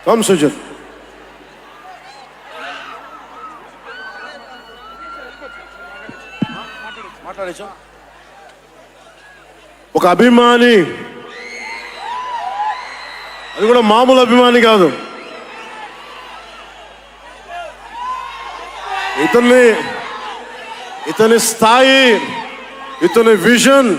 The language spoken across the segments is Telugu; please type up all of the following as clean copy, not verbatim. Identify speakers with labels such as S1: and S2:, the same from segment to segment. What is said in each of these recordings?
S1: కమ్ సుజిత్. మాట్లాడచ్చు. ఒక అభిమాని, అది కూడా మామూలు అభిమాని కాదు. ఇతని స్థాయి, ఇతని విజన్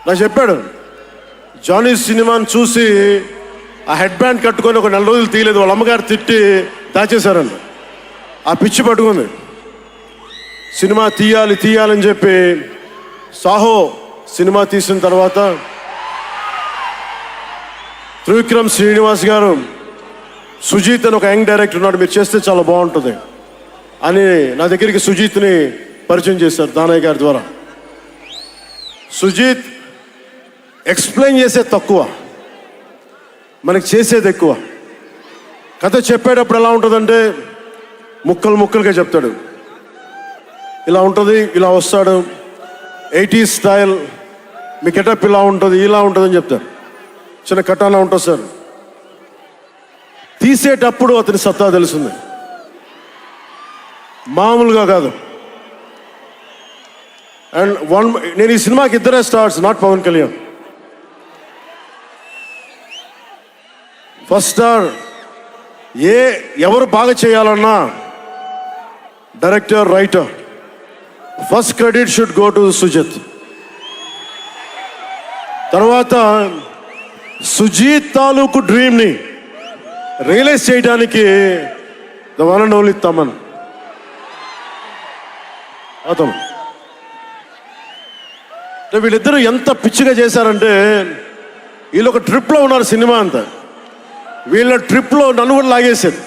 S1: నాకు చెప్పాడు. జానీ సినిమాని చూసి ఆ హెడ్ బ్యాండ్ కట్టుకొని ఒక 4 రోజులు తీయలేదు. వాళ్ళ అమ్మగారు తిట్టి దాచేశారండి. ఆ పిచ్చి పట్టుకుంది. సినిమా తీయాలని చెప్పి సాహో సినిమా తీసిన తర్వాత త్రివిక్రమ్ శ్రీనివాస్ గారు, సుజీత్ అని ఒక యంగ్ డైరెక్టర్ ఉన్నాడు, మీరు చేస్తే చాలా బాగుంటుంది అని నా దగ్గరికి సుజీత్ని పరిచయం చేశారు దానయ్య గారి ద్వారా. సుజీత్ ఎక్స్ప్లెయిన్ చేసేది తక్కువ, మనకి చేసేది ఎక్కువ. కథ చెప్పేటప్పుడు ఎలా ఉంటుందంటే ముక్కలుగా చెప్తాడు. ఇలా ఉంటుంది, ఇలా వస్తాడు, 80s స్టైల్, మీ గెటప్ ఇలా ఉంటుంది, ఇలా ఉంటుందని చెప్తారు. చిన్న కటానా ఉంటుంది సార్. తీసేటప్పుడు అతని సత్తా తెలుస్తుంది, మామూలుగా కాదు. అండ్ నేను ఈ సినిమాకి ఇద్దరే stars, not Pawan Kalyan. First star ఎవరు బాగా చేయాలన్నా director, writer, first credit should go to Sujeeth. తర్వాత సుజీత్ తాలూకు డ్రీమ్ని రియలైజ్ చేయడానికి the one and only Thaman. వీళ్ళిద్దరూ ఎంత పిచ్చిగా చేశారంటే, వీళ్ళు ఒక ట్రిప్లో ఉన్నారు సినిమా అంతా. వీళ్ళ ట్రిప్లో నన్ను కూడా లాగేశారు.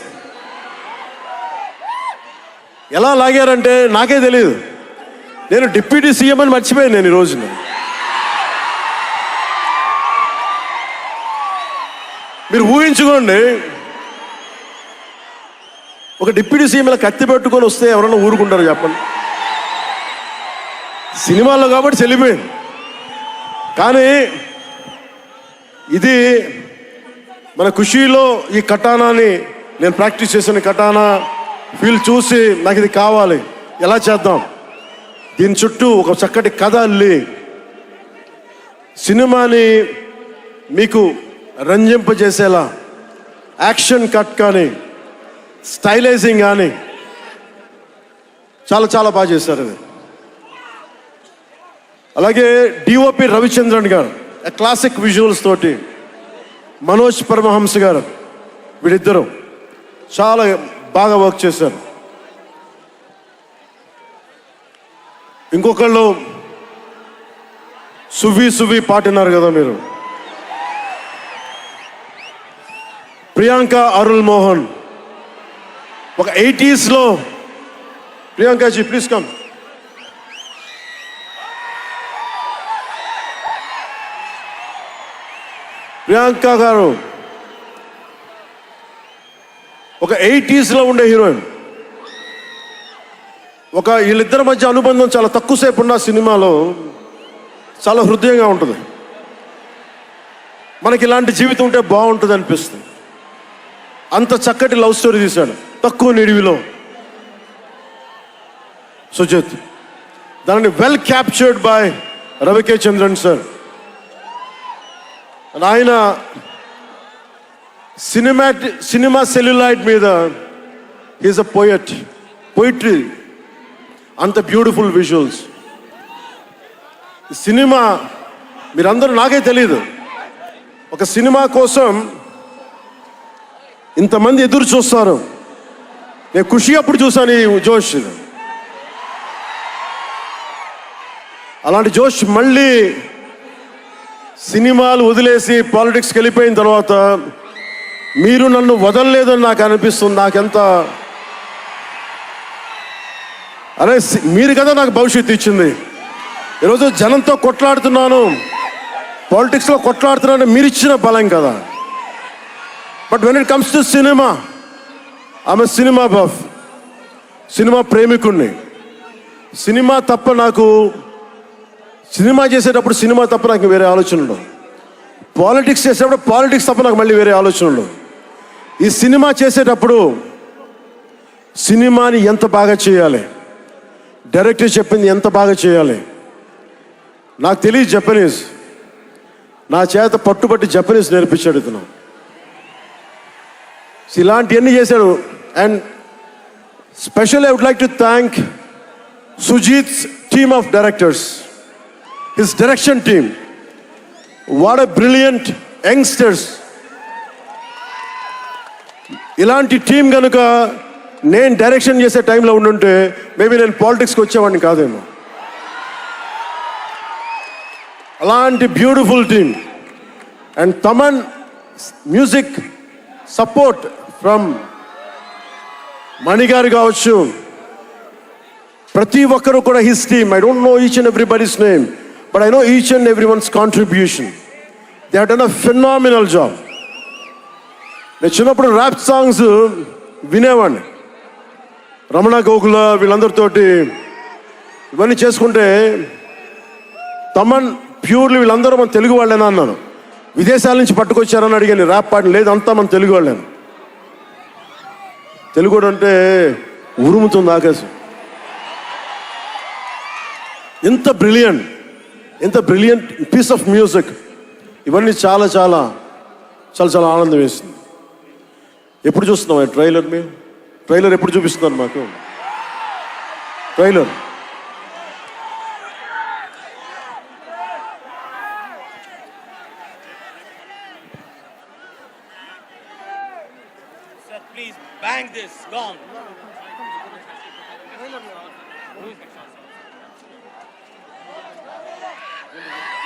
S1: ఎలా లాగారంటే నాకే తెలియదు. నేను డిప్యూటీ సీఎం అని మర్చిపోయాను నేను ఈ రోజున. మీరు ఊహించుకోండి, ఒక డిప్యూటీ సీఎం ఇలా కత్తి పెట్టుకొని వస్తే ఎవరన్నా ఊరుకుంటారు చెప్పండి? సినిమాల్లో కాబట్టి చెల్లిపోయింది. కానీ ఇది మన ఖుషీలో ఈ కటానాని నేను ప్రాక్టీస్ చేసిన కటానా ఫీల్ చూసి నాకు ఇది కావాలి, ఎలా చేద్దాం, దీని చుట్టూ ఒక చక్కటి కథ అల్లి సినిమాని మీకు రంజింపజేసేలా యాక్షన్ కట్ కానీ స్టైలైజింగ్ కానీ చాలా చాలా బాగా చేశారు అది. అలాగే డిఓపి రవిచంద్రన్ గారు క్లాసిక్ విజువల్స్ తోటి, మనోజ్ పరమహంస గారు, వీళ్ళిద్దరూ చాలా బాగా వర్క్ చేశారు. ఇంకొకళ్ళు సువి పాటినారు కదా మీరు, ప్రియాంక అరుల్ మోహన్. ఒక 80s లో ప్రియాంకాజీ ప్లీజ్ కమ్. ప్రియాంక గారు ఒక 80s లో ఉండే హీరోయిన్. ఒక వీళ్ళిద్దరి మధ్య అనుబంధం చాలా తక్కువసేపు ఉన్న సినిమాలో చాలా హృదయంగా ఉంటుంది. మనకి ఇలాంటి జీవితం ఉంటే బాగుంటుంది అనిపిస్తుంది. అంత చక్కటి లవ్ స్టోరీ తీశాడు తక్కువ నిడివిలో సుజిత్. దానిని well captured by రవికే Chandran sir. ఆయన సినిమా సెల్యులాయిడ్ మీద హీఈస్ అ పోయిట్రీ, అంత బ్యూటిఫుల్ విజువల్స్. సినిమా మీరందరూ, నాకే తెలీదు, ఒక సినిమా కోసం ఇంతమంది ఎదురు చూస్తారు. నేను ఖుషి అప్పుడు చూసాను ఈ జోష్. అలాంటి జోష్ మళ్ళీ సినిమాలు వదిలేసి పాలిటిక్స్కి వెళ్ళిపోయిన తర్వాత మీరు నన్ను వదలలేదని నాకు అనిపిస్తుంది. నాకెంత అరే, మీరు కదా నాకు భవిష్యత్తు ఇచ్చింది. ఈరోజు జనంతో కొట్లాడుతున్నాను, పాలిటిక్స్లో కొట్లాడుతున్నాను, మీరు ఇచ్చిన బలం కదా. But when it comes to cinema, ఆమె సినిమా బఫ్, సినిమా ప్రేమికుణ్ణి. సినిమా తప్ప నాకు, సినిమా చేసేటప్పుడు సినిమా తప్ప నాకు వేరే ఆలోచన ఉండవు. పాలిటిక్స్ చేసేటప్పుడు పాలిటిక్స్ తప్ప నాకు మళ్ళీ వేరే ఆలోచనలు. ఈ సినిమా చేసేటప్పుడు సినిమాని ఎంత బాగా చేయాలి, డైరెక్టర్ చెప్పింది ఎంత బాగా చేయాలి. నాకు తెలియదు జపనీస్, నా చేత పట్టుబట్టి జపనీస్ నేర్పించాడు ఇతను. ఇలాంటివన్నీ చేశాడు. And specially I would like to thank Sujeeth's team of directors, his direction team. What a brilliant youngsters. ఇలాంటి టీం కనుక నేను డైరెక్షన్ చేసే టైంలో ఉండుంటే మేబీ నేను పాలిటిక్స్కి వచ్చేవాడిని కాదేమో. అలాంటి beautiful team. And Thaman music support from Manigaru కావచ్చు, ప్రతి ఒక్కరు కూడా his team. I don't know each and everybody's name, but I know each and every one's contribution. They have done a phenomenal job. నేను చిన్నప్పుడు ర్యాప్ సాంగ్స్ వినేవాడిని, రమణ గోకుల వీళ్ళందరితోటి ఇవన్నీ చేసుకుంటే. తమన్ ప్యూర్లీ వీళ్ళందరూ మన తెలుగు వాళ్ళేనా అన్నాను. విదేశాల నుంచి పట్టుకొచ్చారని అడిగాను ర్యాప్ పాటలు. లేదు, అంతా మన తెలుగు వాళ్ళేను. తెలుగు అంటే ఉరుముతుంది ఆకాశం. ఎంత బ్రిలియంట్ పీస్ ఆఫ్ మ్యూజిక్. ఇవన్నీ చాలా చాలా చాలా చాలా ఆనందం వేస్తుంది. ఎప్పుడు చూస్తున్నాం ట్రైలర్? మేము ట్రైలర్ ఎప్పుడు చూపిస్తున్నారు మాకు? Trailer
S2: please bang this gong.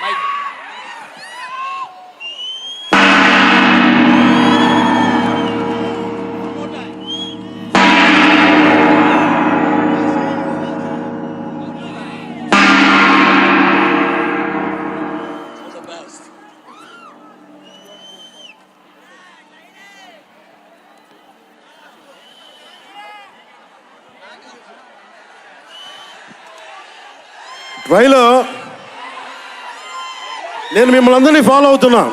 S2: Mike.
S1: Trailer నేను మిమ్మల్ని అందరినీ ఫాలో అవుతున్నా.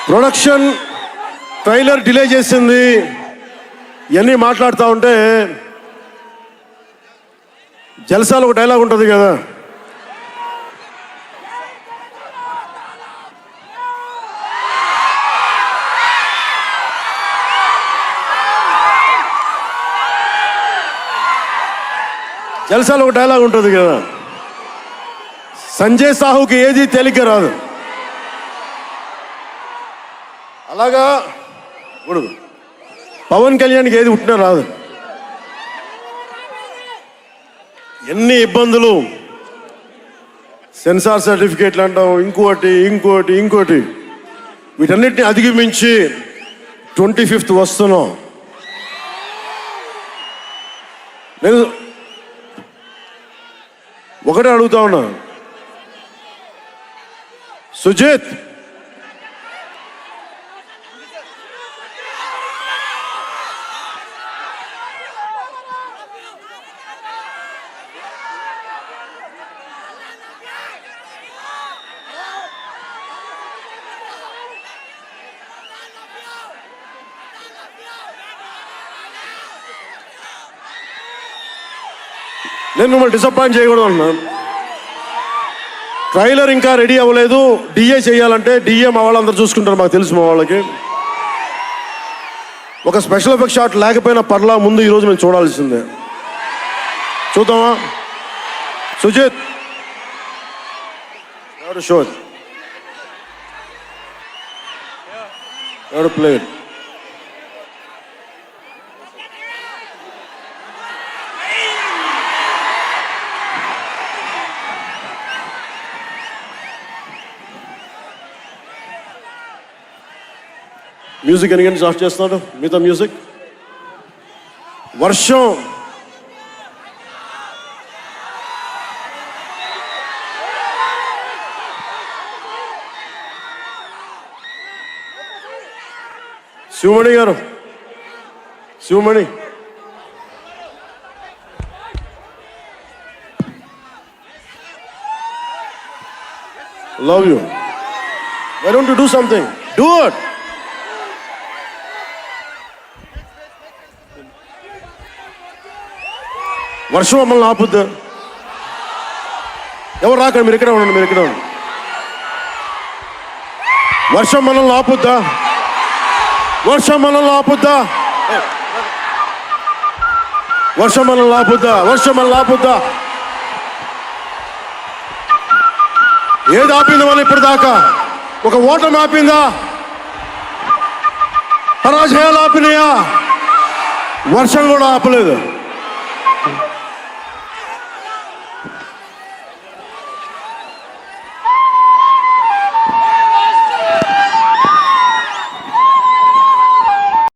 S1: ప్రొడక్షన్ ట్రైలర్ డిలే చేసింది, ఇవన్నీ మాట్లాడుతూ ఉంటే జల్సాలో ఒక డైలాగ్ ఉంటుంది కదా, జల్సాలో ఒక డైలాగ్ ఉంటుంది కదా, సంజయ్ సాహుకి ఏది తేలిక రాదు. అలాగా ఇప్పుడు పవన్ కళ్యాణ్కి ఏది పుట్టినా రాదు. ఎన్ని ఇబ్బందులు, సెన్సార్ సర్టిఫికేట్లు అంటాం, ఇంకోటి వీటన్నిటిని అధిగమించి 25th వస్తున్నాం. నేను ఒకటే అడుగుతా ఉన్నా, సుజిత్ నేను మిమ్మల్ని డిసప్పాయింట్ చేయకూడదు అన్నాను. ట్రైలర్ ఇంకా రెడీ అవ్వలేదు. డిఏ చేయాలంటే డిఏ మా వాళ్ళందరూ చూసుకుంటారు, మాకు తెలుసు. మా వాళ్ళకి ఒక స్పెషల్ ఎఫెక్ట్ షాట్ లేకపోయినా పర్లా, ముందు ఈరోజు మేము చూడాల్సిందే. చూద్దామా? సుజిత్ ఎవరు షో ఎవరు ప్లే మ్యూజిక్ ఎన్ని గంటలు స్టార్ట్ చేస్తున్నాడు? మిగతా మ్యూజిక్ వర్షం Sivamani garu, Sivamani love you. Why don't you do something? Do it. వర్షం మమ్మల్ని ఆపుద్దా? ఎవరు రాకండి, మీరు ఇక్కడే ఉండండి, మీరు ఇక్కడే ఉండండి. వర్షం మనల్ని ఆపుద్దా? వర్షం మనల్ని ఆపుద్దా? వర్షం మనల్ని ఆపుద్దా? వర్షం మనల్ని ఆపుద్దా? ఏది ఆపింది మనం ఇప్పుడు దాకా? ఒక ఓటమి ఆపిందా? పరాజయాలు ఆపినాయా? వర్షం కూడా ఆపలేదు.